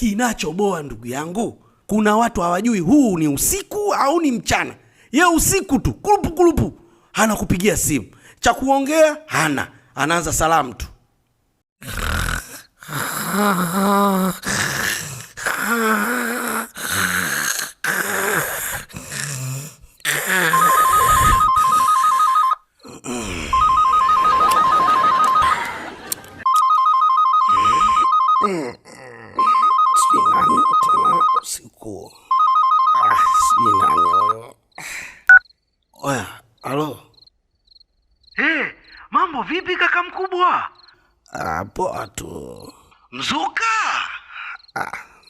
Kinachoboa ndugu yangu, kuna watu hawajui huu ni usiku au ni mchana. Ye usiku tu kulupu kulupu, hana kupigia simu, cha kuongea hana, anaanza salamu tu. Usiku. Oya, halo. Mambo vipi kaka mkubwa? Poa tu. Mzuka?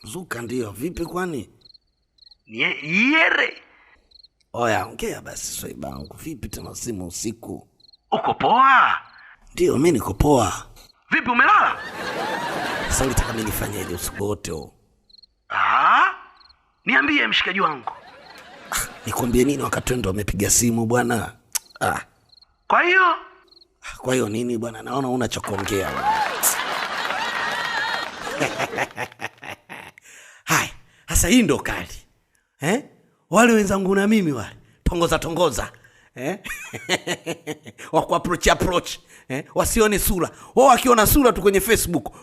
Mzuka ndio, vipi kwani? Yere. Oya, ongea basi swaibangu, vipi tena simu usiku? Uko poa? Ndio, mimi niko poa. Vipi umelala? Sasa unataka mimi nifanyeje usiku wote huo? Niambie mshikaji wangu. Nikwambie nini wakati ndo umepiga simu bwana? Kwa hiyo nini bwana, naona una cha kuongea. Hai, sasa hii ndo kali. Wale wenzangu na mimi wale, tongoza. Waku approach. Wasione sura. Wao wakiona sura tu kwenye Facebook,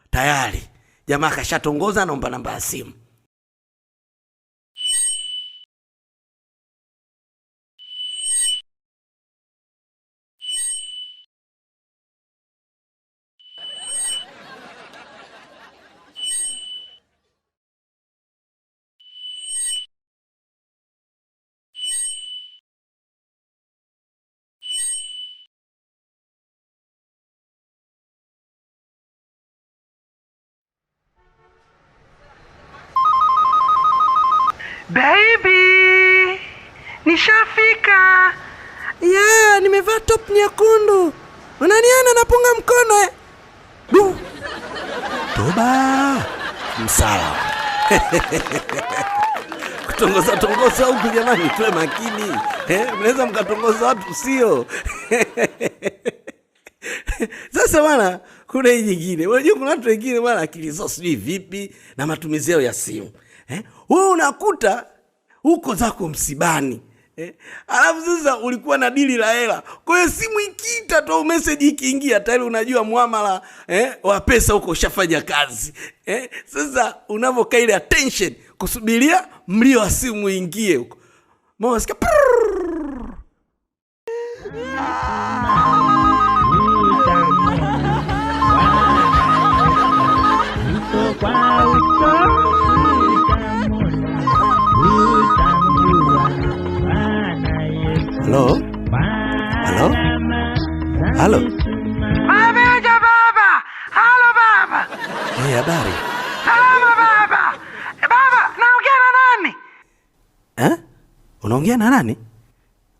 tayari jamaa kashatongoza, anaomba namba ya simu. Baby, nishafika. Nimevaa top nyekundu. Unaniona napunga mkono Toba. Msala. Kutongoza huku jamani, tuwe makini. Mnaweza mkatongoza watu sio? Sasa bwana, kuna hii nyingine. Unajua kuna watu wengine bwana akili zao sijui vipi na matumizi yao ya simu. Wewe unakuta huko zako msibani. Alafu sasa ulikuwa na dili la hela. Kwa hiyo simu ikiita tu message ikiingia tayari unajua muamala wa pesa huko ushafanya kazi. Sasa unavokaa ile attention kusubiria mlio wa simu ingie huko. Mama sikia. Halo. Baba. Halo baba. Habari. Salama baba. Baba, naongea na nani? Unaongea na nani?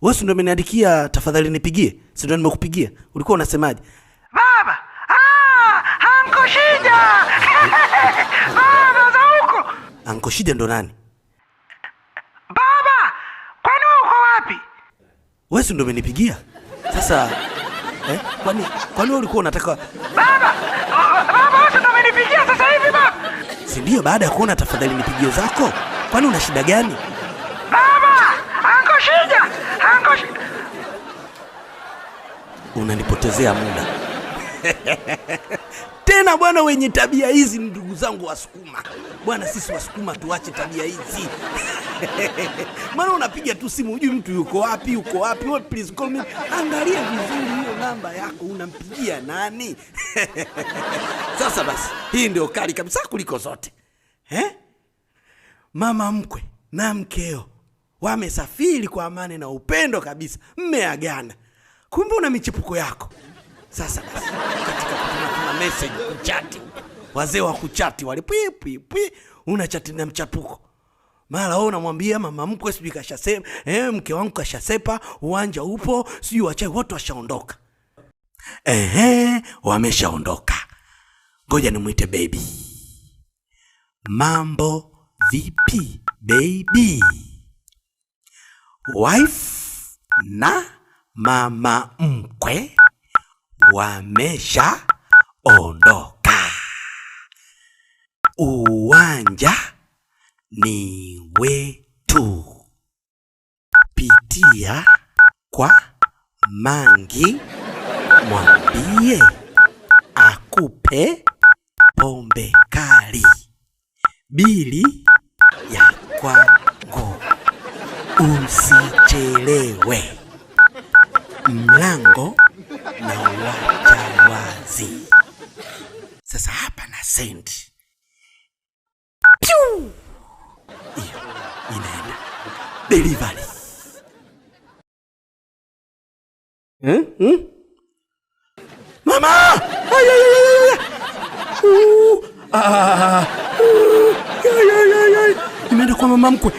Wewe ndio umeniandikia tafadhali nipigie. Si ndio nimekupigia? Ulikuwa unasemaje? Baba. Anko Shida. Baba za huko. Anko Shida ndo nani? Baba, kwani wewe uko wapi? Wewe ndio umenipigia. Sasa kwani wewe ulikuwa unataka Baba wewe ndio umenipigia sasa hivi baba? Si ndio, baada ya kuona tafadhali nipigie zako. Kwani una shida gani? Baba, Anko Shida. Unanipotezea muda. Tena bwana, wenye tabia hizi ni ndugu zangu Wasukuma. Bwana, sisi Wasukuma tuache tabia hizi. Maana unapiga tu simu hujui mtu yuko wapi. What, please call me. Angalia vizuri hiyo namba yako, unampigia nani? Sasa basi, hii ndio kali kabisa kuliko zote. Mama mkwe na mkeo wamesafiri kwa amani na upendo kabisa. Mmeagana. Kumbe una michepuko yako. Sasa basi, katika kutuma message kuchati, wazee wa kuchati wale pwi unachati na mchapuko. Mara wewe unamwambia mama mkwe sijui kashasema, mke wangu kashasepa, uwanja upo, sijui wachai wote washaondoka. Wameshaondoka. Ngoja nimuite baby. Mambo vipi baby? Wife na mama mkwe wamesha ondoka. ni wetu. Pitia kwa Mangi, mwambie akupe pombe kali, bili ya kwangu. Usichelewe, mlango na wacha wazi. Sasa hapa na send. Piu! Iyo, inaenda. Delivery. Mama! Ay, ay, ay, ay. Imeenda kwa mama mkwe.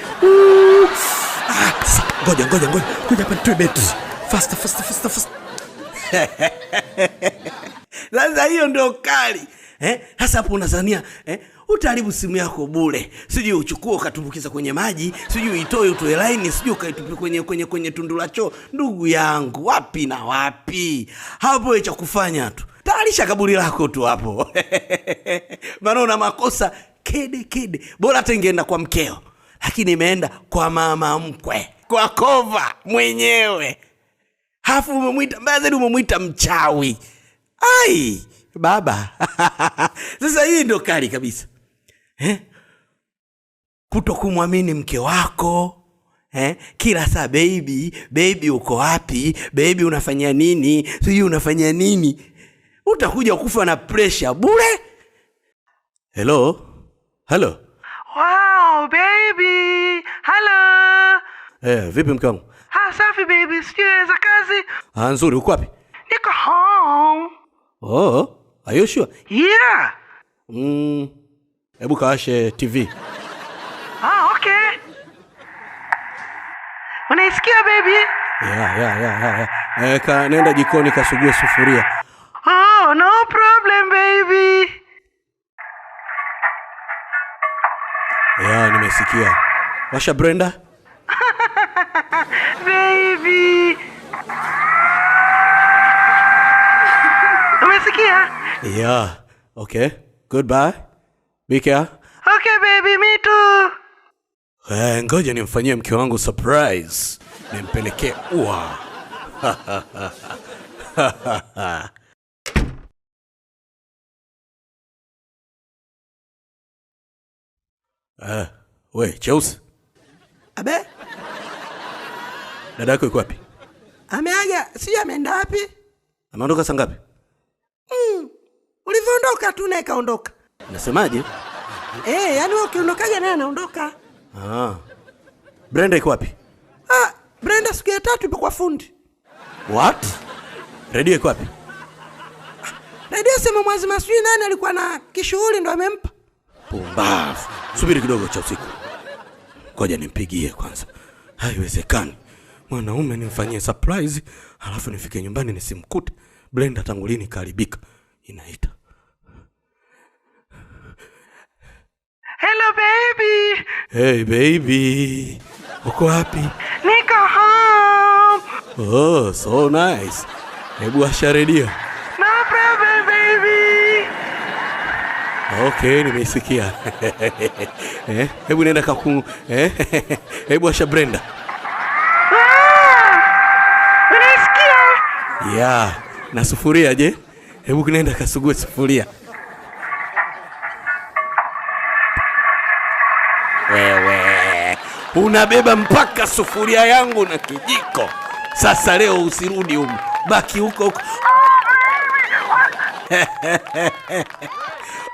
Ngoja hapa nitoe betri. Faster. Sasa hiyo ndio kali. Sasa hapo unazania utaharibu simu yako bure. Sijui uchukue ukatumbukiza kwenye maji, sijui utoe line, sijui ukaitupe kwenye tundu la choo. Ndugu yangu, wapi na wapi? Hapo cha kufanya tu. Tayarisha kaburi lako tu hapo. Maana una makosa kede. Bora tengeenda kwa mkeo. Lakini imeenda kwa mama mkwe. Kwa kova mwenyewe. Hafu umemwita mchawi. Ai, baba. Sasa hii ndio kali kabisa. Kutokumwamini mke wako. Kila saa baby uko wapi? Baby unafanya nini? Sijui unafanya nini? Utakuja kufa na pressure bure. Hello. Wow, baby. Hello. Vipi mke wangu? Safi baby, sijui za kazi. Nzuri, uko wapi? Niko home. Oh, are you sure? Yeah. Hebu kawashe TV. Okay. Unaisikia baby? Yeah. Nenda jikoni kasugue sufuria. Oh, no problem baby. Yeah, nimesikia. Washa Brenda. Baby. Umesikia? Yeah. Okay. Goodbye. Be care. Okay baby, me too. Ngoja nimfanyie mke wangu surprise. Nimpelekee ua. We, Cheusi. Abe? Dada yako yuko wapi? Ameaga, sijui ameenda wapi? Ameondoka saa ngapi? Ulivyoondoka tu naye kaondoka. Unasemaje? Yaani wewe ukiondokaje naye anaondoka. Brenda yuko wapi? Brenda siku ya 3 ipo kwa fundi. What? Radio yuko wapi? Radio sema mwezi masui nani alikuwa na kishughuli ndo amempa. Pumbavu. Subiri kidogo cha usiku. Ngoja nimpigie kwanza. Haiwezekani. Mwanaume nimfanyie surprise, halafu nifike nyumbani nisimkute. Brenda tangu lini karibika. Inaita. Hello baby. Hey baby. Uko wapi? Niko home. Oh, so nice. Hebu washa radio. No problem baby. Okay, nimesikia. Hebu nenda hebu washa Brenda. Unasikia? Yeah, na sufuria je? Hebu nenda kasugue sufuria. Wewe, unabeba mpaka sufuria yangu na kijiko. Sasa leo usirudi huko. Baki huko.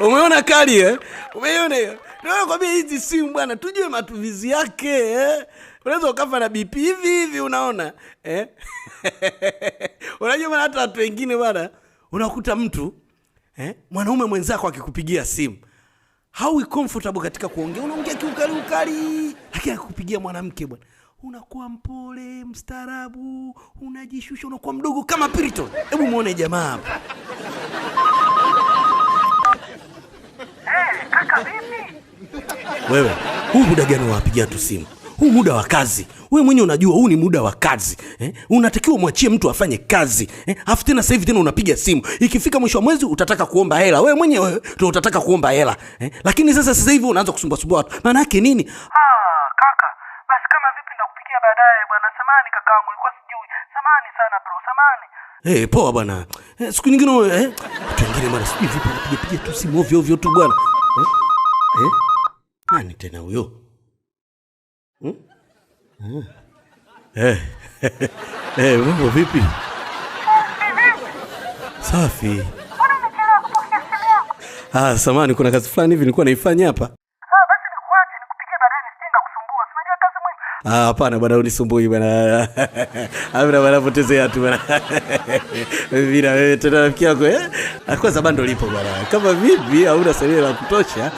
Umeona kali Umeona hiyo? Ndio kwambia hizi simu bwana, tujue matumizi yake Unaweza ukafa na BP hivi unaona Unajua maana hata watu wengine bwana, unakuta mtu mwanaume mwenzako akikupigia simu haui comfortable katika kuongea, unaongea kiukali, lakini akikupigia mwanamke bwana unakuwa mpole, mstaarabu, unajishusha, unakuwa mdogo kama Piriton. Hebu muone jamaa hapa. Kaka vipi? Wewe, huu muda gani unapigia tu simu? Huu muda wa kazi. Wewe mwenyewe unajua huu ni muda wa kazi. Unatakiwa mwachie mtu afanye kazi. Alafu tena sasa hivi tena unapiga simu. Ikifika mwisho wa mwezi utataka kuomba hela. Wewe mwenyewe ndio utataka kuomba hela. Lakini sasa hivi unaanza kusumbua watu. Maana yake nini? Kaka, basi kama vipi ndakupigia baadaye bwana. Samahani kakaangu, nilikuwa sijui. Samahani sana bro, samahani. Poa bwana. Siku nyingine watu wengine mara sijui vipi anapiga tu simu ovyo ovyo tu bwana. Nani tena huyo? Mambo vipi? Safi. Mbona umechelewa kupokea simu yako? Samahani, kuna kazi fulani hivi nilikuwa naifanya hapa. Basi nikuache nikupigie baadaye nisije kukusumbua. Unajua kazi muhimu. Hapana bwana, unisumbui bwana. Hamna bwana, potezea tu bwana. Bila wewe tena rafiki yako kwanza bando lipo bwana. Kama vipi hauna salio la kutosha?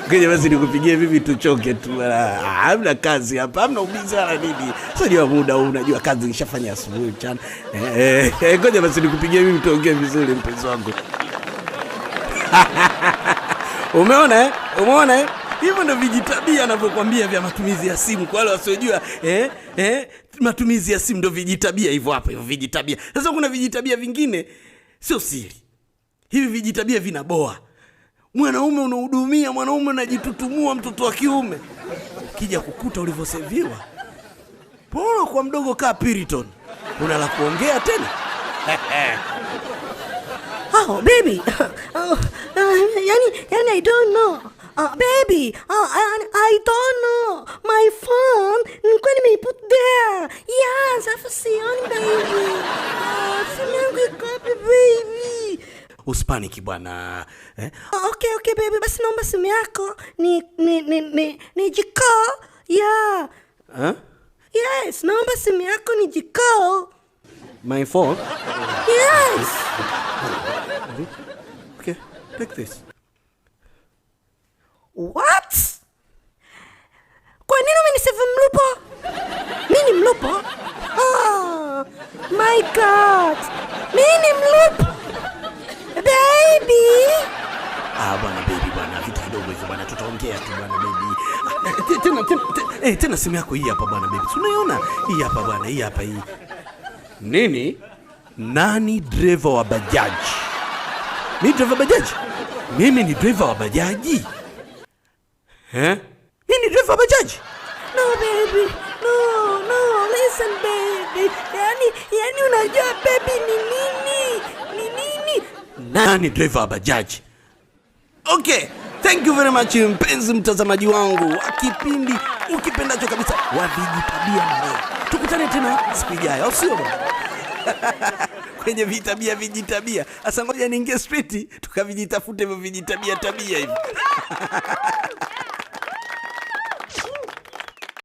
Ngoja basi nikupigie vipi tuchoke tu bwana. Hamna kazi hapa, hamna ubizi wala nini. Sio muda huu, unajua kazi nishafanya asubuhi mchana. Ngoja basi nikupigie vipi tuongee vizuri mpenzi wangu. Umeona? Umeona? Hivyo ndio vijitabia anavyokuambia vya matumizi ya simu kwa wale wasiojua matumizi ya simu ndio vijitabia hivyo hapa hivyo vijitabia. Sasa kuna vijitabia vingine sio siri. Hivi vijitabia vinaboa. Mwanaume unahudumia, mwanaume unajitutumua mtoto wa kiume. Kija kukuta ulivyoseviwa. Pona kwa mdogo kaa Piriton. Una la kuongea tena? Oh, baby. Yani I don't know. Baby, I don't know. My phone, nilikuwa nimeiput there. Yes, afu sioni baby. Simu yangu iko wapi baby? Usipaniki bwana. Okay baby, basi naomba simu yako. Ni jiko. Yeah. Yes, naomba simu yako ni jiko. My phone? Yes. Okay, take this. What? Kwa nini umenisave mlupo? Mimi ni mlupo? Oh my god. Mimi ni mlupo. Baby. Bwana baby bwana, vitu kidogo hivyo bwana, tutaongea tu bwana baby. Tena simu yako hii hapa bwana baby. Unaiona? Hii hapa bwana, hii hapa hii. Nini? Nani driver wa bajaji? Mimi driver wa bajaji? Mimi ni driver wa bajaji? Mimi ni driver wa bajaji? No baby. No, listen baby. Yani unajua baby ni nini? Nani driver wa bajaji? Okay, thank you very much mpenzi mtazamaji wangu wa kipindi ukipendacho kabisa wa Vijitabia na leo. Tukutane tena siku ijayo, au sio bwana? Kwenye vijitabia. Asa ngoja niingie street tukavijitafute hivyo vijitabia hivi.